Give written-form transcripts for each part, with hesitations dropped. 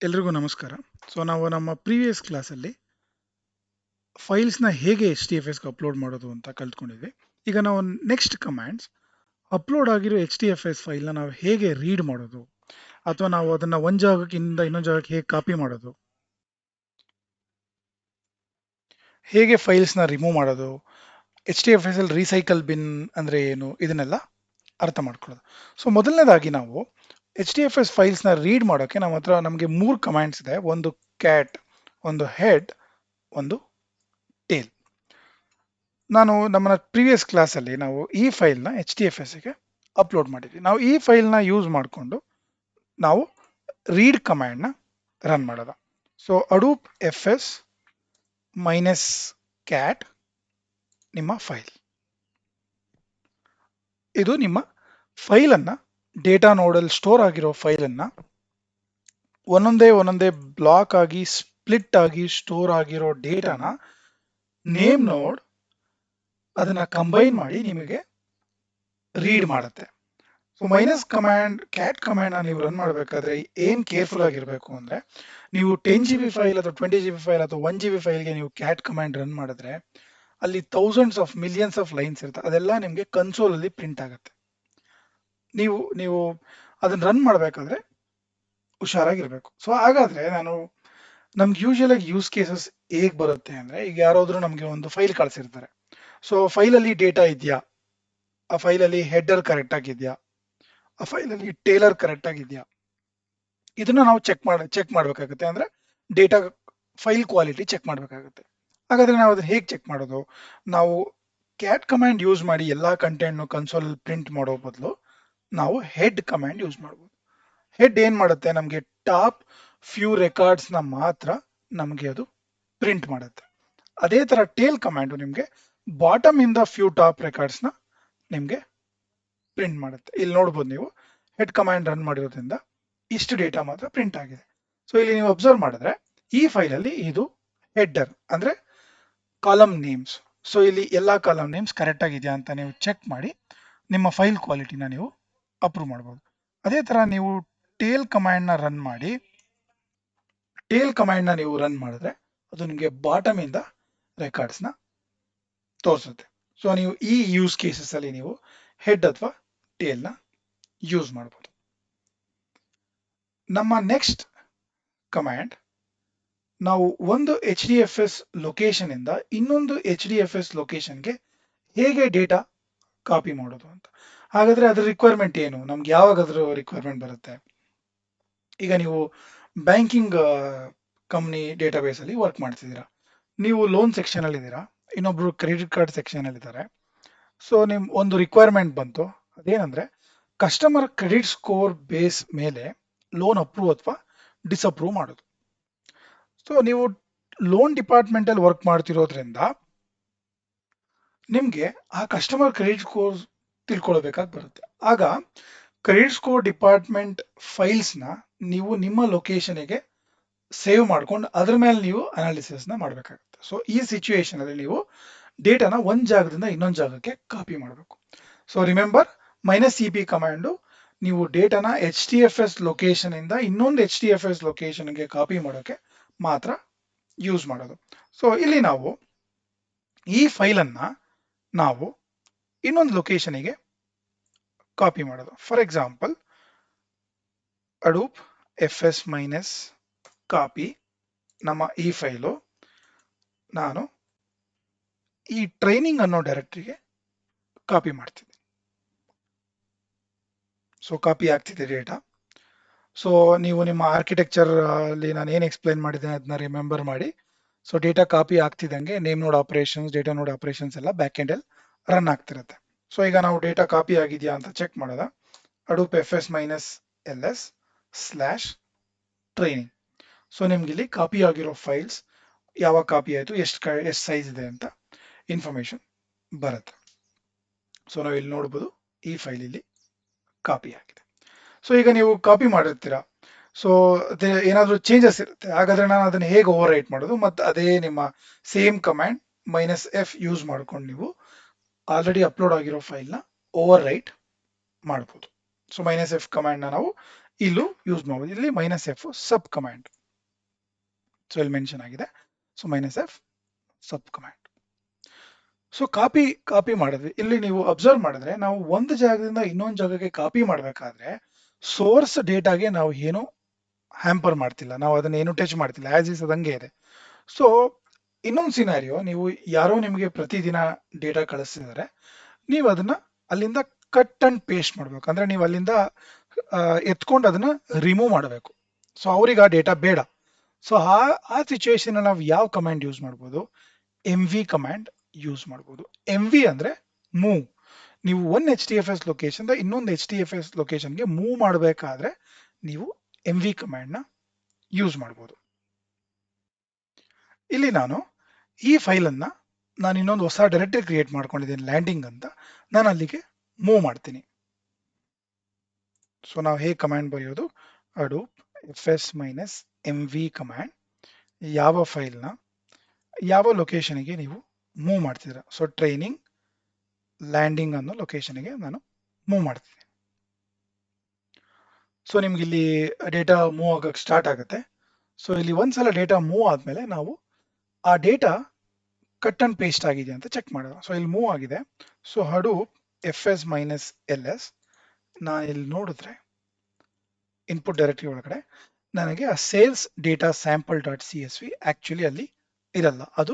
ಎಲ್ರಿಗೂ ನಮಸ್ಕಾರ. ನಾವು ನಮ್ಮ ಪ್ರೀವಿಯಸ್ ಕ್ಲಾಸಲ್ಲಿ ಫೈಲ್ಸ್ನ ಹೇಗೆ HDFSಗೆ ಅಪ್ಲೋಡ್ ಮಾಡೋದು ಅಂತ ಕಲ್ತ್ಕೊಂಡಿದ್ವಿ. ಈಗ ನಾವು ನೆಕ್ಸ್ಟ್ ಕಮಾಂಡ್ಸ್ ಅಪ್ಲೋಡ್ ಆಗಿರೋ HDFS ಫೈಲ್ನ ನಾವು ಹೇಗೆ ರೀಡ್ ಮಾಡೋದು ಅಥವಾ ನಾವು ಅದನ್ನು ಒಂದು ಜಾಗಕ್ಕಿಂತ ಇನ್ನೊಂದು ಜಾಗಕ್ಕೆ ಹೇಗೆ ಕಾಪಿ ಮಾಡೋದು, ಹೇಗೆ ಫೈಲ್ಸ್ನ ರಿಮೂವ್ ಮಾಡೋದು, HDFS ಅಲ್ಲಿ ರೀಸೈಕಲ್ ಬಿನ್ ಅಂದರೆ ಏನು, ಇದನ್ನೆಲ್ಲ ಅರ್ಥ ಮಾಡ್ಕೊಳ್ಳೋದು. ಸೊ ಮೊದಲನೇದಾಗಿ ನಾವು HDFS ಫೈಲ್ಸ್ನ ರೀಡ್ ಮಾಡೋಕ್ಕೆ ನಮ್ಮ ಹತ್ರ ನಮಗೆ 3 ಕಮಾಂಡ್ಸ್ ಇದೆ. ಒಂದು ಕ್ಯಾಟ್, ಒಂದು ಹೆಡ್, ಒಂದು ಟೇಲ್. ನಾನು ನಮ್ಮ ಪ್ರೀವಿಯಸ್ ಕ್ಲಾಸಲ್ಲಿ ನಾವು ಈ ಫೈಲ್ನ HDFSಗೆ ಅಪ್ಲೋಡ್ ಮಾಡಿದ್ವಿ. ನಾವು ಈ ಫೈಲ್ನ ಯೂಸ್ ಮಾಡಿಕೊಂಡು ನಾವು ರೀಡ್ ಕಮಾಂಡ್ನ ರನ್ ಮಾಡೋದು. ಸೊ ಅಡೂಪ್ FS -cat ನಿಮ್ಮ ಫೈಲ್. ಇದು ನಿಮ್ಮ ಫೈಲನ್ನು, ಡೇಟಾ ನೋಡಲ್ಲಿ ಸ್ಟೋರ್ ಆಗಿರೋ ಫೈಲನ್ನು ಒಂದೊಂದೇ ಬ್ಲಾಕ್ ಆಗಿ ಸ್ಪ್ಲಿಟ್ ಆಗಿ ಸ್ಟೋರ್ ಆಗಿರೋ ಡೇಟಾನ ನೇಮ್ ನೋಡ್ ಅದನ್ನ ಕಂಬೈನ್ ಮಾಡಿ ನಿಮಗೆ ರೀಡ್ ಮಾಡುತ್ತೆ. So minus command, cat command ನೀವು ರನ್ ಮಾಡಬೇಕಾದ್ರೆ ಏನ್ ಕೇರ್ಫುಲ್ ಆಗಿರಬೇಕು ಅಂದ್ರೆ, ನೀವು 10 GB ಫೈಲ್ ಅಥವಾ 20 GB ಫೈಲ್ ಅಥವಾ 1 GB ಫೈಲ್ಗೆ ನೀವು ಕ್ಯಾಟ್ ಕಮಾಂಡ್ ರನ್ ಮಾಡಿದ್ರೆ ಅಲ್ಲಿ thousands of millions of lines ಇರುತ್ತೆ. ಅದೆಲ್ಲ ನಿಮಗೆ ಕನ್ಸೋಲ್ ಅಲ್ಲಿ ಪ್ರಿಂಟ್ ಆಗುತ್ತೆ. ನೀವು ಅದನ್ನ ರನ್ ಮಾಡಬೇಕಾದ್ರೆ ಹುಷಾರಾಗಿರ್ಬೇಕು. ಸೊ ಹಾಗಾದ್ರೆ ನಮ್ಗೆ ಯೂಶುವಲ್ ಆಗಿ ಯೂಸ್ ಕೇಸಸ್ ಹೇಗ್ ಬರುತ್ತೆ ಅಂದ್ರೆ, ಈಗ ಯಾರಾದ್ರೂ ನಮ್ಗೆ ಒಂದು ಫೈಲ್ ಕಳ್ಸಿರ್ತಾರೆ. ಸೊ ಫೈಲಲ್ಲಿ ಡೇಟಾ ಇದೆಯಾ, ಆ ಫೈಲಲ್ಲಿ ಹೆಡರ್ ಕರೆಕ್ಟ್ ಆಗಿದೆಯಾ, ಆ ಫೈಲಲ್ಲಿ ಟೇಲರ್ ಕರೆಕ್ಟ್ ಆಗಿದೆಯಾ, ಇದನ್ನ ನಾವು ಚೆಕ್ ಮಾಡಬೇಕಾಗುತ್ತೆ. ಅಂದ್ರೆ ಡೇಟಾ ಫೈಲ್ ಕ್ವಾಲಿಟಿ ಚೆಕ್ ಮಾಡಬೇಕಾಗುತ್ತೆ. ಹಾಗಾದ್ರೆ ನಾವು ಅದನ್ನ ಹೇಗೆ ಚೆಕ್ ಮಾಡೋದು? ನಾವು ಕ್ಯಾಟ್ ಕಮಾಂಡ್ ಯೂಸ್ ಮಾಡಿ ಎಲ್ಲಾ ಕಂಟೆಂಟ್ ಕನ್ಸೋಲ್ ಪ್ರಿಂಟ್ ಮಾಡೋ ಬದಲು ನಾವು ಹೆಡ್ ಕಮಾಂಡ್ ಯೂಸ್ ಮಾಡ್ಬೋದು. ಹೆಡ್ ಏನ್ ಮಾಡುತ್ತೆ, ನಮಗೆ ಟಾಪ್ ಫ್ಯೂ ರೆಕಾರ್ಡ್ಸ್ ನ ಮಾತ್ರ ನಮಗೆ ಅದು ಪ್ರಿಂಟ್ ಮಾಡುತ್ತೆ. ಅದೇ ತರ ಟೇಲ್ ಕಮಾಂಡ್ ನಿಮ್ಗೆ ಬಾಟಮ್ ಇಂದ ಫ್ಯೂ ಟಾಪ್ ರೆಕಾರ್ಡ್ಸ್ ನ ನಿಮ್ಗೆ ಪ್ರಿಂಟ್ ಮಾಡುತ್ತೆ. ಇಲ್ಲಿ ನೋಡ್ಬೋದು, ನೀವು ಹೆಡ್ ಕಮಾಂಡ್ ರನ್ ಮಾಡಿರೋದ್ರಿಂದ ಇಷ್ಟು ಡೇಟಾ ಮಾತ್ರ ಪ್ರಿಂಟ್ ಆಗಿದೆ. ಸೊ ಇಲ್ಲಿ ನೀವು ಅಬ್ಸರ್ವ್ ಮಾಡಿದ್ರೆ ಈ ಫೈಲ್ ಅಲ್ಲಿ ಇದು ಹೆಡರ್ ಅಂದ್ರೆ ಕಾಲಮ್ ನೇಮ್ಸ್. ಸೊ ಇಲ್ಲಿ ಎಲ್ಲಾ ಕಾಲಮ್ ನೇಮ್ಸ್ ಕರೆಕ್ಟ್ ಆಗಿದೆಯಾ ಅಂತ ನೀವು ಚೆಕ್ ಮಾಡಿ ನಿಮ್ಮ ಫೈಲ್ ಕ್ವಾಲಿಟಿನ ನೀವು ಅಪ್ರೂವ್ ಮಾಡ್ಬೋದು. ಅದೇ ತರ ನೀವು ಟೇಲ್ ಕಮಾಂಡ್ ನ ರನ್ ಮಾಡಿ, ಟೇಲ್ ಕಮಾಂಡ್ ನ ನೀವು ರನ್ ಮಾಡಿದ್ರೆ ಅದು ನಿಮಗೆ ಬಾಟಮ್ ಇಂದ ರೆಕಾರ್ಡ್ಸ್ ನ ತೋರಿಸುತ್ತೆ. ಸೊ ನೀವು ಈ ಯೂಸ್ ಕೇಸಸ್ ಅಲ್ಲಿ ನೀವು ಹೆಡ್ ಅಥವಾ ಟೇಲ್ ನ ಯೂಸ್ ಮಾಡಬಹುದು. ನಮ್ಮ ನೆಕ್ಸ್ಟ್ ಕಮಾಂಡ್, ನಾವು ಒಂದು HDFS ಲೊಕೇಶನ್ ಇಂದ ಇನ್ನೊಂದು HDFS ಲೊಕೇಶನ್ಗೆ ಹೇಗೆ ಡೇಟಾ ಕಾಪಿ ಮಾಡೋದು ಅಂತ. ಹಾಗಾದ್ರೆ ಅದ್ರ ರಿಕ್ವೈರ್ಮೆಂಟ್ ಏನು, ನಮ್ಗೆ ಯಾವಾಗ ಅದ್ರ ರಿಕ್ವೈರ್ಮೆಂಟ್ ಬರುತ್ತೆ? ಈಗ ನೀವು ಬ್ಯಾಂಕಿಂಗ್ ಕಂಪ್ನಿ ಡೇಟಾಬೇಸ್ ಅಲ್ಲಿ ವರ್ಕ್ ಮಾಡ್ತಿದ್ದೀರಾ, ನೀವು ಲೋನ್ ಸೆಕ್ಷನ್ ಅಲ್ಲಿ ಇದ್ದೀರಾ, ಇನ್ನೊಬ್ರು ಕ್ರೆಡಿಟ್ ಕಾರ್ಡ್ ಸೆಕ್ಷನ್ ಅಲ್ಲಿ ಇದ್ದಾರೆ. ಸೊ ನಿಮ್ ಒಂದು ರಿಕ್ವೈರ್ಮೆಂಟ್ ಬಂತು, ಅದೇನಂದ್ರೆ ಕಸ್ಟಮರ್ ಕ್ರೆಡಿಟ್ ಸ್ಕೋರ್ ಬೇಸ್ ಮೇಲೆ ಲೋನ್ ಅಪ್ರೂವ್ ಅಥವಾ ಡಿಸಪ್ರೂವ್ ಮಾಡೋದು. ಸೊ ನೀವು ಲೋನ್ ಡಿಪಾರ್ಟ್ಮೆಂಟ್ ಅಲ್ಲಿ ವರ್ಕ್ ಮಾಡ್ತಿರೋದ್ರಿಂದ ನಿಮ್ಗೆ ಆ ಕಸ್ಟಮರ್ ಕ್ರೆಡಿಟ್ ಸ್ಕೋರ್ ತಿಳ್ಕೊಳ್ಬೇಕಾಗಿ ಬರುತ್ತೆ. ಆಗ ಕ್ರೆಡಿಟ್ ಸ್ಕೋರ್ ಡಿಪಾರ್ಟ್ಮೆಂಟ್ ಫೈಲ್ಸ್ ನ ನೀವು ನಿಮ್ಮ ಲೊಕೇಶನ್ಗೆ ಸೇವ್ ಮಾಡ್ಕೊಂಡು ಅದ್ರ ಮೇಲೆ ನೀವು ಅನಾಲಿಸಿಸ್ ನ ಮಾಡಬೇಕಾಗುತ್ತೆ. ಸೊ ಈ ಸಿಚುವೇಶನ್ ಅಲ್ಲಿ ನೀವು ಡೇಟಾನ ಒಂದ್ ಜಾಗದಿಂದ ಇನ್ನೊಂದು ಜಾಗಕ್ಕೆ ಕಾಪಿ ಮಾಡಬೇಕು. ಸೊ ರಿಮೆಂಬರ್, -cp ಕಮಾಂಡ್ ನೀವು ಡೇಟಾನ HDFS ಲೊಕೇಶನ್ ಇಂದ ಇನ್ನೊಂದು HDFS ಲೊಕೇಶನ್ಗೆ ಕಾಪಿ ಮಾಡೋಕೆ ಮಾತ್ರ ಯೂಸ್ ಮಾಡೋದು. ಸೊ ಇಲ್ಲಿ ನಾವು ಈ ಫೈಲ್ ಅನ್ನ ನಾವು ಇನ್ನೊಂದು ಲೊಕೇಶನ್ಗೆ ಕಾಪಿ ಮಾಡೋದು. ಫಾರ್ ಎಕ್ಸಾಂಪಲ್ ಅಡೂಪ್ FS -copy ನಮ್ಮ ಈ ಫೈಲು ನಾನು ಈ ಟ್ರೈನಿಂಗ್ ಅನ್ನೋ ಡೈರೆಕ್ಟರಿಗೆ ಕಾಪಿ ಮಾಡ್ತೀನಿ. ಸೊ ಕಾಪಿ ಆಗ್ತಿದೆ ಡೇಟಾ. ಸೊ ನೀವು ನಿಮ್ಮ ಆರ್ಕಿಟೆಕ್ಚರ್ ಅಲ್ಲಿ ನಾನು ಏನು ಎಕ್ಸ್ಪ್ಲೈನ್ ಮಾಡಿದ್ದೇನೆ ಅದನ್ನ ರಿಮೆಂಬರ್ ಮಾಡಿ. ಸೊ ಡೇಟಾ ಕಾಪಿ ಆಗ್ತಿದ್ದಂಗೆ ನೇಮ್ ನೋಡ್ ಆಪರೇಷನ್ಸ್, ಡೇಟಾ ನೋಡ್ ಆಪರೇಷನ್ಸ್ ಎಲ್ಲ ಬ್ಯಾಕ್ ಎಂಡ್ ಅಲ್ಲಿ ರನ್ ಆಗ್ತಿರುತ್ತೆ. ಸೊ ಈಗ ನಾವು ಡೇಟಾ ಕಾಪಿ ಆಗಿದೆಯಾ ಅಂತ ಚೆಕ್ ಮಾಡೋದ, ಅಡೂಪ್ FS -ls/training. ಸೊ ನಿಮ್ಗೆ ಇಲ್ಲಿ ಕಾಪಿ ಆಗಿರೋ ಫೈಲ್ಸ್ ಯಾವಾಗ ಕಾಪಿ ಆಯಿತು, ಎಷ್ಟು ಸೈಜ್ ಇದೆ ಅಂತ ಇನ್ಫಾರ್ಮೇಶನ್ ಬರುತ್ತೆ. ಸೊ ನಾವು ಇಲ್ಲಿ ನೋಡ್ಬೋದು, ಈ ಫೈಲ್ ಇಲ್ಲಿ ಕಾಪಿ ಆಗಿದೆ. ಸೊ ಈಗ ನೀವು ಕಾಪಿ ಮಾಡಿರ್ತೀರಾ, ಸೊ ಏನಾದರೂ ಚೇಂಜಸ್ ಇರುತ್ತೆ. ಹಾಗಾದ್ರೆ ನಾನು ಅದನ್ನ ಹೇಗೆ ಓವರ್ ರೈಟ್ ಮಾಡೋದು? ಮತ್ತು ಅದೇ ನಿಮ್ಮ ಸೇಮ್ ಕಮಾಂಡ್ -f ಯೂಸ್ ಮಾಡ್ಕೊಂಡು ನೀವು ಆಲ್ರೆಡಿ ಅಪ್ಲೋಡ್ ಆಗಿರೋ ಫೈಲ್ನ ಓವರ್ ರೈಟ್ ಮಾಡ್ಬೋದು. ಸೊ -f ಕಮಾಂಡ್ನ ನಾವು ಇಲ್ಲೂ ಯೂಸ್ ಮಾಡ್ಬೋದು. ಇಲ್ಲಿ -f ಸಬ್ ಕಮಾಂಡ್, ಸೊ ಇಲ್ಲಿ ಮೆನ್ಷನ್ ಆಗಿದೆ. ಸೊ -f ಸಬ್ ಕಮಾಂಡ್. ಸೊ ಕಾಪಿ ಮಾಡಿದ್ವಿ. ಇಲ್ಲಿ ನೀವು ಅಬ್ಸರ್ವ್ ಮಾಡಿದ್ರೆ ನಾವು ಒಂದು ಜಾಗದಿಂದ ಇನ್ನೊಂದು ಜಾಗಕ್ಕೆ ಕಾಪಿ ಮಾಡಬೇಕಾದ್ರೆ ಸೋರ್ಸ್ ಡೇಟಾಗೆ ನಾವು ಏನು ಹ್ಯಾಂಪರ್ ಮಾಡ್ತಿಲ್ಲ, ನಾವು ಅದನ್ನ ಏನು ಟಚ್ ಮಾಡ್ತಿಲ್ಲ, ಆಸ್ ಇಸ್ ಅದಂಗೆ ಇದೆ. ಸೊ ಇನ್ನೊಂದು ಸಿನಾರಿಯೋ, ನೀವು ಯಾರೋ ನಿಮಗೆ ಪ್ರತಿದಿನ ಡೇಟಾ ಕಳಿಸ್ತಿದ್ದಾರೆ, ನೀವು ಅದನ್ನ ಅಲ್ಲಿಂದ ಕಟ್ ಅಂಡ್ ಪೇಸ್ಟ್ ಮಾಡ್ಬೇಕು. ಅಂದ್ರೆ ನೀವು ಅಲ್ಲಿಂದ ಎತ್ಕೊಂಡು ಅದನ್ನ ರಿಮೂವ್ ಮಾಡಬೇಕು. ಸೊ ಅವ್ರಿಗೆ ಆ ಡೇಟಾ ಬೇಡ. ಸೊ ಆ ಸಿಚುವೇಶನ್ ನಾವು ಯಾವ ಕಮಾಂಡ್ ಯೂಸ್ ಮಾಡ್ಬೋದು? MV ಕಮಾಂಡ್ ಯೂಸ್ ಮಾಡ್ಬೋದು. MV ಅಂದ್ರೆ ಮೂವ್. ನೀವು ಒಂದು HDFS ಲೊಕೇಶನ್ ಇನ್ನೊಂದು HDFS ಲೊಕೇಶನ್ಗೆ ಮೂವ್ ಮಾಡಬೇಕಾದ್ರೆ ನೀವು MV ಕಮಾಂಡ್ ನ ಯೂಸ್ ಮಾಡ್ಬೋದು. ಇಲ್ಲಿ ನಾನು ಈ ಫೈಲ್ ಅನ್ನ ನಾನು ಇನ್ನೊಂದು ಹೊಸ ಡೈರೆಕ್ಟರಿ ಕ್ರಿಯೇಟ್ ಮಾಡ್ಕೊಂಡಿದ್ದೀನಿ, ಲ್ಯಾಂಡಿಂಗ್ ಅಂತ. ನಾನು ಅಲ್ಲಿಗೆ ಮೂವ್ ಮಾಡ್ತೀನಿ. ಸೊ ನಾವು ಹೇಗೆ ಕಮಾಂಡ್ ಬರೆಯೋದು? hadoop fs -mv ಕಮಾಂಡ್ ಯಾವ ಫೈಲ್ನ ಯಾವ ಲೊಕೇಶನ್ಗೆ ನೀವು ಮೂವ್ ಮಾಡ್ತಿದ್ರ. ಸೊ ಟ್ರೈನಿಂಗ್ ಲ್ಯಾಂಡಿಂಗ್ ಅನ್ನೋ ಲೊಕೇಶನ್ಗೆ ನಾನು ಮೂವ್ ಮಾಡ್ತೀನಿ. ಸೊ ನಿಮ್ಗೆ ಇಲ್ಲಿ ಡೇಟಾ ಮೂವ್ ಆಗಕ್ಕೆ ಸ್ಟಾರ್ಟ್ ಆಗುತ್ತೆ. ಸೊ ಇಲ್ಲಿ ಒಂದ್ಸಲ ಡೇಟಾ ಮೂವ್ ಆದ್ಮೇಲೆ ನಾವು ಆ ಡೇಟಾ ಕಟ್ ಅಂಡ್ ಪೇಸ್ಟ್ ಆಗಿದೆ ಅಂತ ಚೆಕ್ ಮಾಡೋದು. ಸೊ ಇಲ್ಲಿ ಮೂವ್ ಆಗಿದೆ. ಸೊ hadoop fs -ls ನಾನು ಇಲ್ಲಿ ನೋಡಿದ್ರೆ ಇನ್ಪುಟ್ ಡೈರೆಕ್ಟರಿ ಒಳಗಡೆ ನನಗೆ ಆ sales data sample .csv actually ಅಲ್ಲಿ ಇರಲ್ಲ, ಅದು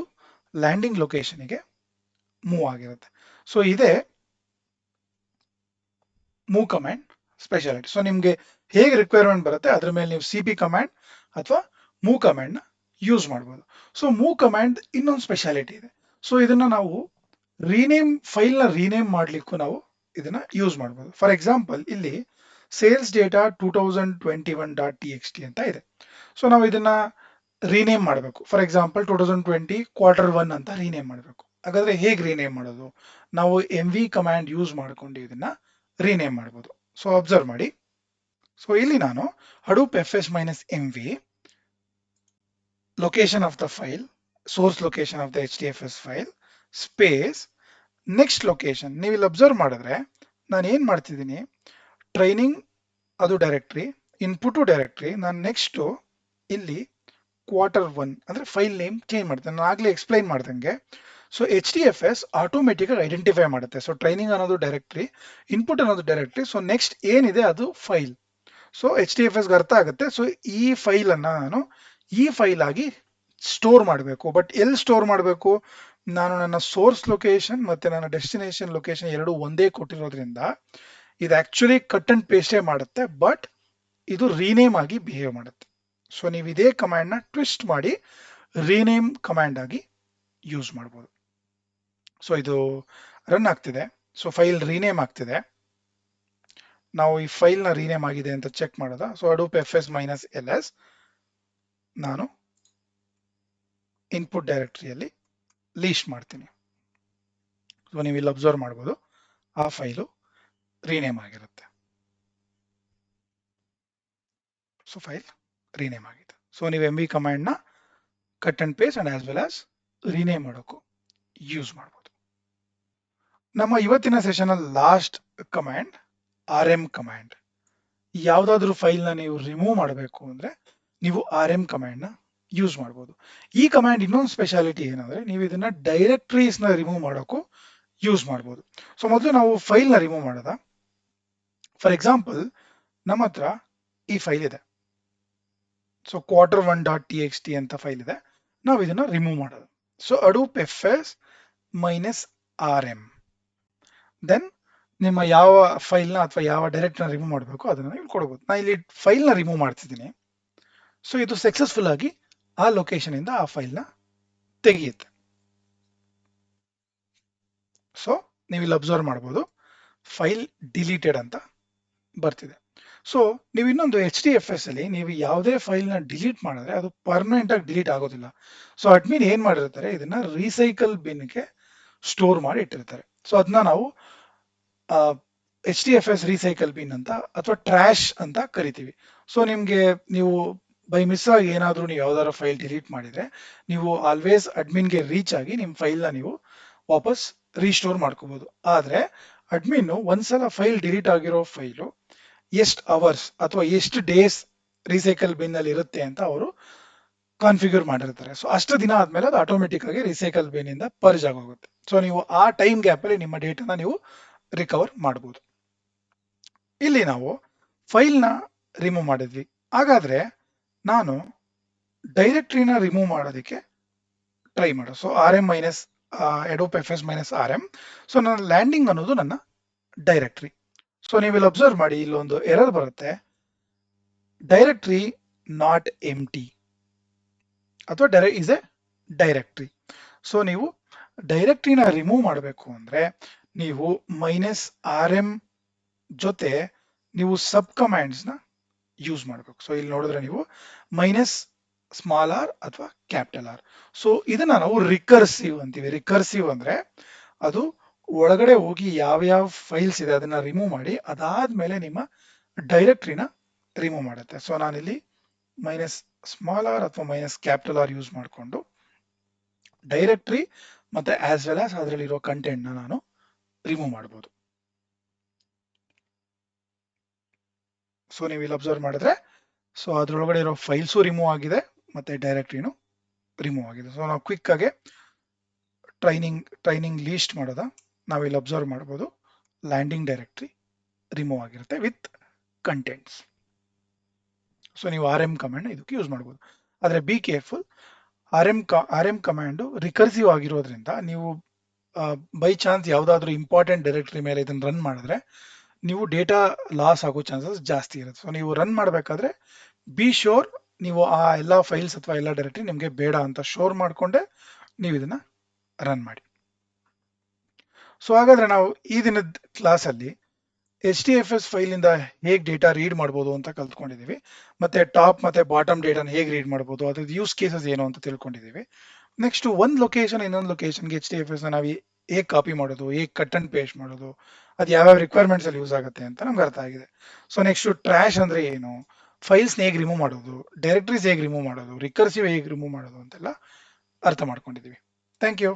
ಲ್ಯಾಂಡಿಂಗ್ ಲೊಕೇಶನ್ಗೆ ಮೂವ್ ಆಗಿರುತ್ತೆ. ಸೊ ಇದೇ ಮೂವ್ ಕಮಾಂಡ್ ಸ್ಪೆಷಾಲಿಟಿ. ಸೊ ನಿಮ್ಗೆ ಹೇಗೆ ರಿಕ್ವೈರ್ಮೆಂಟ್ ಬರುತ್ತೆ ಅದ್ರ ಮೇಲೆ ನೀವು CP ಕಮಾಂಡ್ ಅಥವಾ ಮೂವ್ ಕಮಾಂಡ್ ನ ಯೂಸ್ ಮಾಡ್ಬೋದು. ಸೊ ಮೂವ್ ಕಮಾಂಡ್ ಇನ್ನೊಂದು ಸ್ಪೆಷಾಲಿಟಿ ಇದೆ. ಸೊ ಇದನ್ನ ನಾವು ಫೈಲ್ ನ ರೀನೇಮ್ ಮಾಡ್ಲಿಕ್ಕೂ ನಾವು ಇದನ್ನ ಯೂಸ್ ಮಾಡ್ಬೋದು. ಫಾರ್ ಎಕ್ಸಾಂಪಲ್ ಇಲ್ಲಿ ಸೇಲ್ಸ್ ಡೇಟಾ 2021.txt ಅಂತ ಇದೆ. ಸೊ ನಾವು ಇದನ್ನ ರೀನೇಮ್ ಮಾಡಬೇಕು. ಫಾರ್ ಎಕ್ಸಾಂಪಲ್ 2020 Q1 ಅಂತ ರೀನೇಮ್ ಮಾಡಬೇಕು. ಹಾಗಾದ್ರೆ ಹೇಗೆ ರೀನೇಮ್ ಮಾಡೋದು? ನಾವು MV ಕಮಾಂಡ್ ಯೂಸ್ ಮಾಡ್ಕೊಂಡು ಇದನ್ನ ರೀನೇಮ್ ಮಾಡ್ಬೋದು. ಸೊ ಅಬ್ಸರ್ವ್ ಮಾಡಿ. ಸೊ ಇಲ್ಲಿ ನಾನು hadoop fs -mv location of the file, source location of the HDFS file space next location. ನೀವು ಇಲ್ಲಿ ಅಬ್ಸರ್ವ್ ಮಾಡಿದ್ರೆ ನಾನು ಏನ್ ಮಾಡ್ತಿದ್ದೀನಿ, ಟ್ರೈನಿಂಗ್ ಅದು ಡೈರೆಕ್ಟ್ರಿ, ಇನ್ಪುಟ್ ಡೈರೆಕ್ಟ್ರಿ, ನಾನು ನೆಕ್ಸ್ಟ್ ಇಲ್ಲಿ Q1 ಅಂದ್ರೆ ಫೈಲ್ ನೇಮ್ ಚೇಂಜ್ ಮಾಡ್ತೇನೆ. ನಾನು ಆಗ್ಲೇ ಎಕ್ಸ್ಪ್ಲೈನ್ ಮಾಡ್ದಂಗೆ. ಸೊ HDFS ಆಟೋಮೆಟಿಕ್ ಆಗಿ ಐಡೆಂಟಿಫೈ ಮಾಡುತ್ತೆ. ಸೊ ಟ್ರೈನಿಂಗ್ ಅನ್ನೋದು ಡೈರೆಕ್ಟ್ರಿ, ಇನ್ಪುಟ್ ಅನ್ನೋದು ಡೈರೆಕ್ಟ್ರಿ, ಸೊ ನೆಕ್ಸ್ಟ್ ಏನಿದೆ ಅದು ಫೈಲ್. ಸೊ HDFS ಅರ್ಥ ಆಗುತ್ತೆ. ಸೊ ಈ ಫೈಲ್ ಅನ್ನ ನಾನು ಈ ಫೈಲ್ ಆಗಿ ಸ್ಟೋರ್ ಮಾಡಬೇಕು. ಬಟ್ ಎಲ್ಲಿ ಸ್ಟೋರ್ ಮಾಡಬೇಕು? ನಾನು ನನ್ನ ಸೋರ್ಸ್ ಲೊಕೇಶನ್ ಮತ್ತೆ ನನ್ನ ಡೆಸ್ಟಿನೇಷನ್ ಲೊಕೇಶನ್ ಎರಡು ಒಂದೇ ಕೊಟ್ಟಿರೋದ್ರಿಂದ ಇದು ಆಕ್ಚುಲಿ ಕಟ್ ಅಂಡ್ ಪೇಸ್ಟೇ ಮಾಡುತ್ತೆ, ಬಟ್ ಇದು ರೀನೇಮ್ ಆಗಿ ಬಿಹೇವ್ ಮಾಡುತ್ತೆ. ಸೊ ನೀವು ಇದೇ ಕಮಾಂಡ್ ನ ಟ್ವಿಸ್ಟ್ ಮಾಡಿ ರೀನೇಮ್ ಕಮಾಂಡ್ ಆಗಿ ಯೂಸ್ ಮಾಡ್ಬೋದು. ಸೊ ಇದು ರನ್ ಆಗ್ತಿದೆ. ಸೊ ಫೈಲ್ ರೀನೇಮ್ ಆಗ್ತಿದೆ. ನಾವು ಈ ಫೈಲ್ ನ ರೀನೇಮ್ ಆಗಿದೆ ಅಂತ ಚೆಕ್ ಮಾಡೋದ? ಸೊ hadoop fs -ls ನಾನು ಇನ್ಪುಟ್ ಡೈರೆಕ್ಟರಿಯಲ್ಲಿ ಲೀಸ್ಟ್ ಮಾಡ್ತೀನಿ. ಸೊ ನೀವು ಇಲ್ಲಿ ಅಬ್ಸರ್ವ್ ಮಾಡ್ಬೋದು, ಆ ಫೈಲು ರೀನೇಮ್ ಆಗಿರುತ್ತೆ. ಸೊ ಫೈಲ್ ರೀನೇಮ್ ಆಗಿದೆ. ಸೊ ನೀವು MV ಕಮಾಂಡ್ ನ cut and paste and as well as rename ಮಾಡೋಕ್ಕೂ ಯೂಸ್ ಮಾಡ್ಬೋದು. ನಮ್ಮ ಇವತ್ತಿನ ಸೆಷನ್ ಅಲ್ಲಿ ಲಾಸ್ಟ್ ಕಮಾಂಡ್ RM ಕಮಾಂಡ್. ಯಾವ್ದಾದ್ರು ಫೈಲ್ ನ ನೀವು ರಿಮೂವ್ ಮಾಡಬೇಕು ಅಂದ್ರೆ ನೀವು RM ಕಮಾಂಡ್ ನ ಯೂಸ್ ಮಾಡ್ಬೋದು. ಈ ಕಮಾಂಡ್ ಇನ್ನೊಂದು ಸ್ಪೆಷಾಲಿಟಿ ಏನಂದ್ರೆ ನೀವು ಇದನ್ನ ಡೈರೆಕ್ಟರೀಸ್ ನ ರಿಮೂವ್ ಮಾಡೋಕ್ಕೂ ಯೂಸ್ ಮಾಡ್ಬೋದು. ಸೊ ಮೊದಲು ನಾವು ಫೈಲ್ ನ ರಿಮೂವ್ ಮಾಡೋದ? ಫಾರ್ ಎಕ್ಸಾಂಪಲ್ ನಮ್ಮ ಹತ್ರ ಈ ಫೈಲ್ ಇದೆ. ಸೊ Q1.txt ಅಂತ ಫೈಲ್ ಇದೆ. ನಾವು ಇದನ್ನ ರಿಮೂವ್ ಮಾಡೋದು. So hadoop fs -rm then ನಿಮ್ಮ ಯಾವ ಫೈಲ್ ನ ಅಥವಾ ಯಾವ ಡೈರೆಕ್ಟ್ ನ ರಿಮೂವ್ ಮಾಡಬೇಕು ಅದನ್ನ ನೀವು ಕೊಡಬಹುದು. ನಾನು ಇಲ್ಲಿ ಫೈಲ್ ನ ರಿಮೂವ್ ಮಾಡ್ತಿದ್ದೀನಿ. ಸೊ ಇದು ಸಕ್ಸಸ್ಫುಲ್ ಆಗಿ ಆ ಲೊಕೇಶನ್ ಇಂದ ಆ ಫೈಲ್ ನ ತೆಗೆಯುತ್ತೆ. ಸೊ ನೀವು ಇಲ್ಲಿ ಅಬ್ಸರ್ವ್ ಮಾಡಬಹುದು, ಫೈಲ್ ಡಿಲೀಟೆಡ್ ಅಂತ ಬರ್ತಿದೆ. ಸೊ ನೀವು ಇನ್ನೊಂದು HDFS ಅಲ್ಲಿ ನೀವು ಯಾವುದೇ ಫೈಲ್ ನ ಡಿಲೀಟ್ ಮಾಡಿದ್ರೆ ಅದು ಪರ್ಮನೆಂಟ್ ಆಗಿ ಡಿಲೀಟ್ ಆಗೋದಿಲ್ಲ. ಸೊ ಅಡ್ಮಿನ್ ಏನ್ ಮಾಡಿರ್ತಾರೆ, ಇದನ್ನ ರೀಸೈಕಲ್ ಬಿನ್ಗೆ ಸ್ಟೋರ್ ಮಾಡಿ ಇಟ್ಟಿರ್ತಾರೆ. ಸೊ ಅದನ್ನ ನಾವು HDFS ರೀಸೈಕಲ್ ಬಿನ್ ಅಂತ ಅಥವಾ ಟ್ರ್ಯಾಶ್ ಅಂತ ಕರಿತೀವಿ. ಸೊ ನೀವು ಬೈ ಮಿಸ್ ಆಗಿ ಏನಾದ್ರೂ ನೀವು ಯಾವ್ದಾದ್ರು ಫೈಲ್ ಡಿಲೀಟ್ ಮಾಡಿದ್ರೆ ನೀವು ಆಲ್ವೇಸ್ ಅಡ್ಮಿನ್ಗೆ ರೀಚ್ ಆಗಿ ನಿಮ್ಮ ಫೈಲ್ ನ ನೀವು ವಾಪಸ್ ರೀಸ್ಟೋರ್ ಮಾಡ್ಕೋಬಹುದು. ಆದ್ರೆ ಅಡ್ಮಿನ್ ಒಂದ್ಸಲ ಫೈಲ್ ಡಿಲೀಟ್ ಆಗಿರೋ ಫೈಲು ಎಷ್ಟು ಅವರ್ಸ್ ಅಥವಾ ಎಷ್ಟು ಡೇಸ್ ರೀಸೈಕಲ್ ಬಿನ್ ಅಲ್ಲಿ ಇರುತ್ತೆ ಅಂತ ಅವರು ಕಾನ್ಫಿಗರ್ ಮಾಡಿರ್ತಾರೆ. ಸೊ ಅಷ್ಟು ದಿನ ಆದ್ಮೇಲೆ ಅದು ಆಟೋಮೆಟಿಕ್ ಆಗಿ ರೀಸೈಕಲ್ ಬಿನ್ ಇಂದ ಪರ್ಜ್ ಆಗೋಗುತ್ತೆ. ಸೊ ನೀವು ಆ ಟೈಮ್ ಗ್ಯಾಪ್ ಅಲ್ಲಿ ನಿಮ್ಮ ಡೇಟಾನ ನೀವು ರಿಕವರ್ ಮಾಡಬಹುದು. ಇಲ್ಲಿ ನಾವು ಫೈಲ್ನ ರಿಮೂವ್ ಮಾಡಿದ್ವಿ. ಹಾಗಾದ್ರೆ ನಾನು ಡೈರೆಕ್ಟ್ರಿನ ರಿಮೂವ್ ಮಾಡೋದಕ್ಕೆ ಟ್ರೈ ಮಾಡು. So rm minus Hadoop fs minus rm. So ನನ್ನ ಲ್ಯಾಂಡಿಂಗ್ ಅನ್ನೋದು ನನ್ನ ಡೈರೆಕ್ಟ್ರಿ. ಸೊ ನೀವು ಇಲ್ಲಿ ಅಬ್ಸರ್ವ್ ಮಾಡಿ, ಇಲ್ಲೊಂದು ಎರರ್ ಬರುತ್ತೆ, ಡೈರೆಕ್ಟ್ರಿ ನಾಟ್ ಎಂಟಿ ಅಥವಾ ಇಸ್ ಎ ಡೈರೆಕ್ಟ್ರಿ. ಸೊ ನೀವು ಡೈರೆಕ್ಟ್ರಿನ ರಿಮೂವ್ ಮಾಡಬೇಕು ಅಂದ್ರೆ ನೀವು ಮೈನಸ್ rm ಜೊತೆ ನೀವು ಸಬ್ ಕಮಾಂಡ್ಸ್ ನ ಯೂಸ್ ಮಾಡಬೇಕು. ಸೊ ಇಲ್ಲಿ ನೋಡಿದ್ರೆ ನೀವು ಮೈನಸ್ ಸ್ಮಾಲ್ ಆರ್ ಅಥವಾ ಕ್ಯಾಪಿಟಲ್ ಆರ್. ಸೊ ಇದನ್ನ ನಾವು ರಿಕರ್ಸಿವ್ ಅಂತೀವಿ. ರಿಕರ್ಸಿವ್ ಅಂದ್ರೆ ಅದು ಒಳಗಡೆ ಹೋಗಿ ಯಾವ ಫೈಲ್ಸ್ ಇದೆ ಅದನ್ನ ರಿಮೂವ್ ಮಾಡಿ ಅದಾದ್ಮೇಲೆ ನಿಮ್ಮ ಡೈರೆಕ್ಟ್ರಿನ ರಿಮೂವ್ ಮಾಡುತ್ತೆ. ಸೊ ನಾನಿಲ್ಲಿ ಮೈನಸ್ ಸ್ಮಾಲ್ ಆರ್ ಅಥವಾ ಮೈನಸ್ ಕ್ಯಾಪಿಟಲ್ ಆರ್ ಯೂಸ್ ಮಾಡಿಕೊಂಡು ಡೈರೆಕ್ಟ್ರಿ ಮತ್ತೆ ಆಸ್ ವೆಲ್ ಆಸ್ ಅದರಲ್ಲಿರೋ ಕಂಟೆಂಟ್ ನ ನಾನು ರಿಮೂವ್ ಮಾಡಬಹುದು. ಸೊ ನೀವು ಇಲ್ಲಿ ಅಬ್ಸರ್ವ್ ಮಾಡಿದ್ರೆ ಸೊ ಅದ್ರೊಳಗಡೆ ಇರೋ ಫೈಲ್ಸು ರಿಮೂವ್ ಆಗಿದೆ ಮತ್ತೆ ಡೈರೆಕ್ಟ್ರಿನೂ ರಿಮೂವ್ ಆಗಿದೆ. ಸೊ ನಾವು ಕ್ವಿಕ್ ಆಗಿ ಟ್ರೈನಿಂಗ್ ಲೀಸ್ಟ್ ಮಾಡೋದ ನಾವಿಲ್ಲಿ ಅಬ್ಸರ್ವ್ ಮಾಡ್ಬೋದು, ಲ್ಯಾಂಡಿಂಗ್ ಡೈರೆಕ್ಟ್ರಿ ರಿಮೂವ್ ಆಗಿರುತ್ತೆ ವಿತ್ ಕಂಟೆಂಟ್ಸ್. ಸೊ ನೀವು rm ಕಮಾಂಡ್ ಇದಕ್ಕೆ ಯೂಸ್ ಮಾಡ್ಬೋದು. ಆದ್ರೆ be careful, rm command recursive ಆಗಿರೋದ್ರಿಂದ ನೀವು ಬೈ ಚಾನ್ಸ್ ಯಾವ್ದಾದ್ರು ಇಂಪಾರ್ಟೆಂಟ್ ಡೈರೆಕ್ಟ್ರಿ ಮೇಲೆ ಇದನ್ನ ರನ್ ಮಾಡಿದ್ರೆ ನೀವು ಡೇಟಾ ಲಾಸ್ ಆಗೋ ಚಾನ್ಸಸ್ ಜಾಸ್ತಿ ಇರುತ್ತೆ. ಸೊ ನೀವು ರನ್ ಮಾಡಬೇಕಾದ್ರೆ ಬಿ ಶೋರ್ ನೀವು ಆ ಎಲ್ಲ ಫೈಲ್ಸ್ ಅಥವಾ ಎಲ್ಲ ಡೈರೆಕ್ಟ್ರಿ ನಿಮಗೆ ಬೇಡ ಅಂತ ಶೋರ್ ಮಾಡಿಕೊಂಡೆ ನೀವು ಇದನ್ನ ರನ್ ಮಾಡಿ. ಸೊ ಹಾಗಾದ್ರೆ ನಾವು ಈ ದಿನದ ಕ್ಲಾಸ್ ಅಲ್ಲಿ HDFS ಫೈಲ್ ಇಂದ ಹೇಗೆ ಡೇಟಾ ರೀಡ್ ಮಾಡ್ಬೋದು ಅಂತ ಕಲ್ತ್ಕೊಂಡಿದೀವಿ. ಮತ್ತೆ ಟಾಪ್ ಮತ್ತೆ ಬಾಟಮ್ ಡೇಟಾನ ಹೇಗೆ ರೀಡ್ ಮಾಡ್ಬೋದು, ಅದ್ರದ್ದು ಯೂಸ್ ಕೇಸಸ್ ಏನು ಅಂತ ತಿಳ್ಕೊಂಡಿದೀವಿ. ನೆಕ್ಸ್ಟ್ ಒಂದ್ ಲೊಕೇಶನ್ ಇನ್ನೊಂದು ಲೊಕೇಶನ್ಗೆ HDFS ನಾವು ಹೇಗೆ ಕಾಪಿ ಮಾಡೋದು, ಹೇಗೆ ಕಟ್ ಅಂಡ್ ಪೇಸ್ಟ್ ಮಾಡೋದು, ಅದು ಯಾವ್ಯಾವ ರಿಕ್ವೈರ್ಮೆಂಟ್ಸ್ ಅಲ್ಲಿ ಯೂಸ್ ಆಗುತ್ತೆ ಅಂತ ನಮ್ಗೆ ಅರ್ಥ ಆಗಿದೆ. ಸೊ ನೆಕ್ಸ್ಟ್ ಟ್ರ್ಯಾಶ್ ಅಂದ್ರೆ ಏನು, ಫೈಲ್ಸ್ ಹೇಗೆ ರಿಮೂವ್ ಮಾಡೋದು, ಡೈರೆಕ್ಟರೀಸ್ ಹೇಗೆ ರಿಮೂವ್ ಮಾಡೋದು, ರಿಕರ್ಸಿವ್ ಹೇಗೆ ರಿಮೂವ್ ಮಾಡೋದು ಅಂತೆಲ್ಲ ಅರ್ಥ ಮಾಡ್ಕೊಂಡಿದೀವಿ. Thank you.